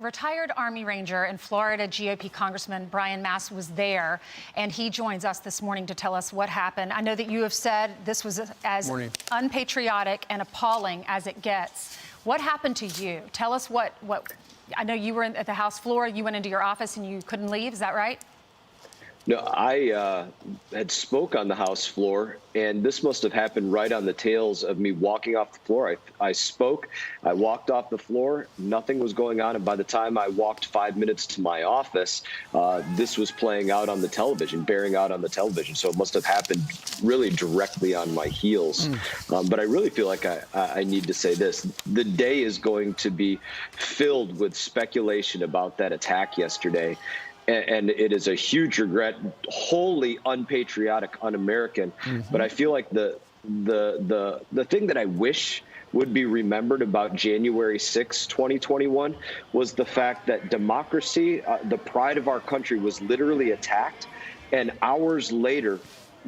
retired Army Ranger and Florida GOP Congressman Brian Mast was there, and he joins us this morning to tell us what happened. I know that you have said this was as unpatriotic and appalling as it gets. What happened to you? Tell us what I know you were at the House floor. You went into your office and you couldn't leave. Is that right? No, I had spoke on the House floor, and this must have happened right on the tails of me walking off the floor. I spoke, I walked off the floor, nothing was going on, and by the time I walked 5 minutes to my office, this was playing out on the television, bearing out on the television. So it must have happened really directly on my heels. But I really feel like I need to say this. The day is going to be filled with speculation about that attack yesterday. And it is a huge regret, wholly unpatriotic, un-American. But I feel like the thing that I wish would be remembered about January 6, 2021, was the fact that democracy, the pride of our country, was literally attacked. And hours later,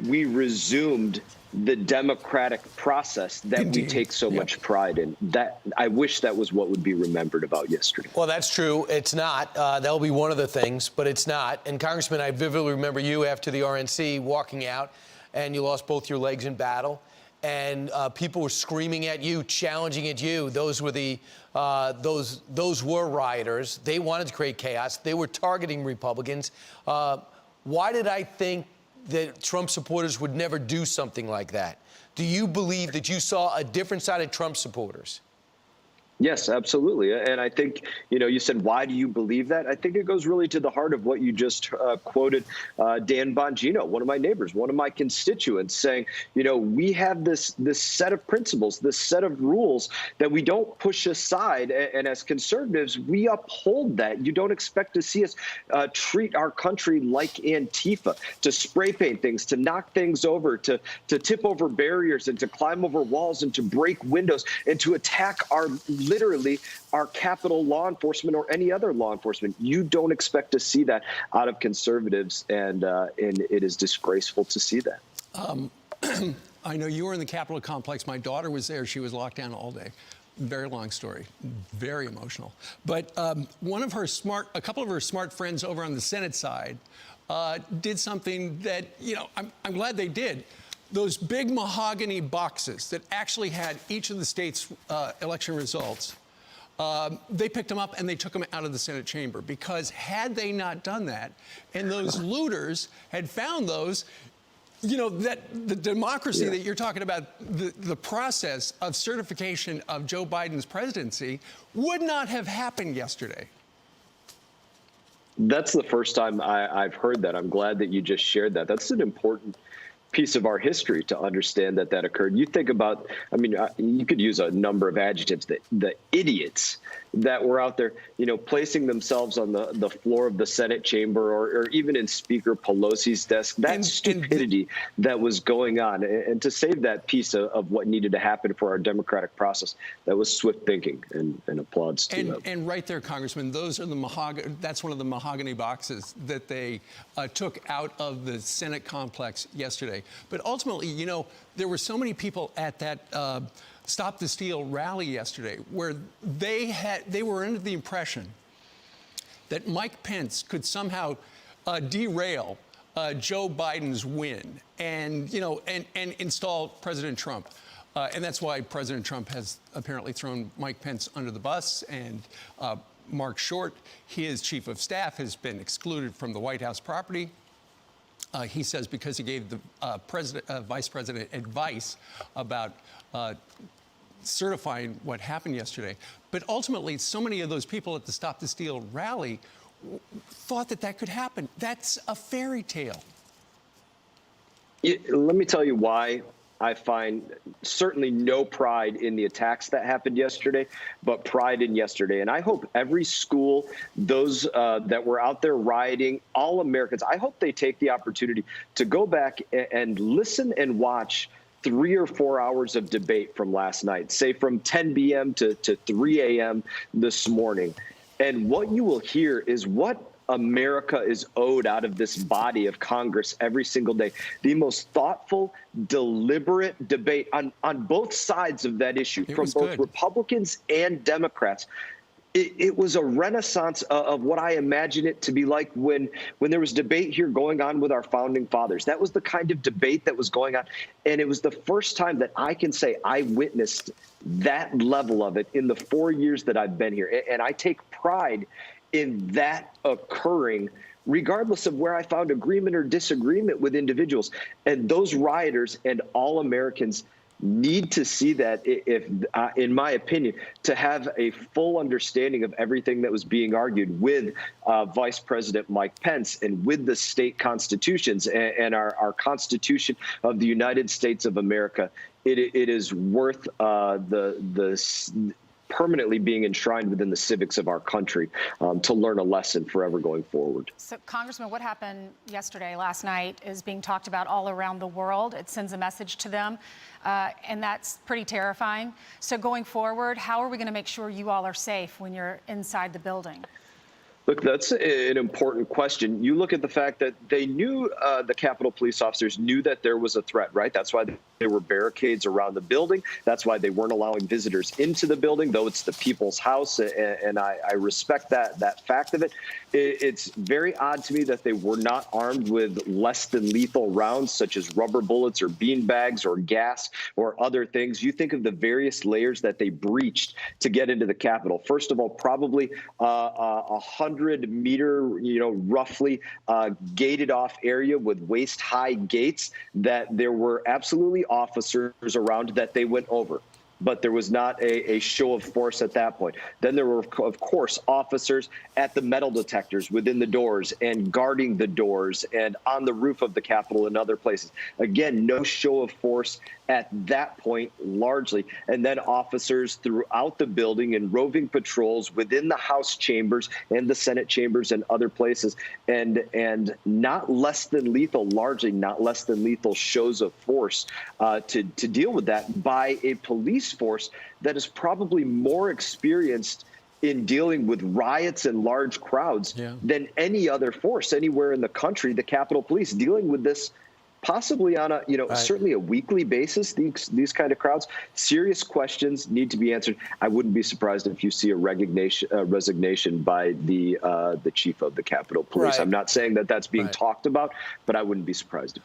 we resumed the democratic process that we take so much pride in. That I wish that was what would be remembered about yesterday. Well, that's true. It's not. That'll be one of the things, but it's not. And Congressman, I vividly remember you after the RNC walking out, and you lost both your legs in battle, and people were screaming at you, challenging at you. Those were those were rioters. They wanted to create chaos. They were targeting Republicans. Why did I think that Trump supporters would never do something like that? Do you believe that you saw a different side of Trump supporters? Yes, absolutely. And I think, you said, why do you believe that? I think it goes really to the heart of what you just quoted Dan Bongino, one of my neighbors, one of my constituents, saying, we have this set of principles, this set of rules that we don't push aside. And as conservatives, we uphold that. You don't expect to see us treat our country like Antifa, to spray paint things, to knock things over, to tip over barriers, and to climb over walls, and to break windows, and to attack literally our Capitol law enforcement or any other law enforcement. You don't expect to see that out of conservatives, and it is disgraceful to see that. I know you were in the Capitol complex. My daughter was there. She was locked down all day. Very long story, very emotional. But a couple of her smart friends over on the Senate side did something that, I'm glad they did. Those big mahogany boxes that actually had each of the state's election results, they picked them up and they took them out of the Senate chamber, because had they not done that, and those looters had found those, that the democracy that you're talking about, the process of certification of Joe Biden's presidency would not have happened yesterday. That's the first time I've heard that. I'm glad that you just shared that. That's an important piece of our history to understand that occurred. You think about, you could use a number of adjectives, the idiots that were out there, placing themselves on the floor of the Senate chamber, or even in Speaker Pelosi's desk. That stupidity that was going on. And to save that piece of what needed to happen for our democratic process, that was swift thinking, and applauds to them. And right there, Congressman, those are that's one of the mahogany boxes that they took out of the Senate complex yesterday. But ultimately, there were so many people at that Stop the Steal rally yesterday where they were under the impression that Mike Pence could somehow derail Joe Biden's win and install President Trump. And that's why President Trump has apparently thrown Mike Pence under the bus, and Mark Short, his chief of staff, has been excluded from the White House property. He says because he gave the vice president advice about certifying what happened yesterday. But ultimately, so many of those people at the Stop the Steal rally thought that could happen. That's a fairy tale. Let me tell you why I find certainly no pride in the attacks that happened yesterday, but pride in yesterday. And I hope every school, those that were out there rioting, all Americans, I hope they take the opportunity to go back and listen and watch 3 or 4 hours of debate from last night, say from 10 p.m. to 3 a.m. this morning. And what you will hear is what America is owed out of this body of Congress every single day. The most thoughtful, deliberate debate on both sides of that issue, from both Republicans and Democrats. It was a renaissance of what I imagine it to be like when there was debate here going on with our founding fathers. That was the kind of debate that was going on. And it was the first time that I can say I witnessed that level of it in the 4 years that I've been here. And I take pride in that occurring, regardless of where I found agreement or disagreement with individuals. And those rioters and all Americans need to see that, if in my opinion, to have a full understanding of everything that was being argued with Vice President Mike Pence and with the state constitutions and our Constitution of the United States of America. It is worth the permanently being enshrined within the civics of our country to learn a lesson forever going forward. So, Congressman, what happened yesterday, last night, is being talked about all around the world. It sends a message to them, and that's pretty terrifying. So going forward, how are we going to make sure you all are safe when you're inside the building? Look, that's an important question. You look at the fact that they knew, the Capitol police officers knew that there was a threat, right? That's why there were barricades around the building. That's why they weren't allowing visitors into the building, though it's the people's house, and I respect that fact of it. It's very odd to me that they were not armed with less than lethal rounds, such as rubber bullets or bean bags or gas or other things. You think of the various layers that they breached to get into the Capitol. First of all, probably 100-meter, roughly gated off area with waist-high gates that there were absolutely officers around that they went over. But there was not a show of force at that point. Then there were, of course, officers at the metal detectors within the doors and guarding the doors and on the roof of the Capitol and other places. Again, no show of force at that point, largely. And then officers throughout the building and roving patrols within the House chambers and the Senate chambers and other places. And not less than lethal, largely not less than lethal shows of force to deal with that by a police force that is probably more experienced in dealing with riots and large crowds than any other force anywhere in the country. The Capitol Police dealing with this possibly on a, certainly a weekly basis, these kind of crowds. Serious questions need to be answered. I wouldn't be surprised if you see a resignation by the chief of the Capitol Police. I'm not saying that that's being talked about, but I wouldn't be surprised if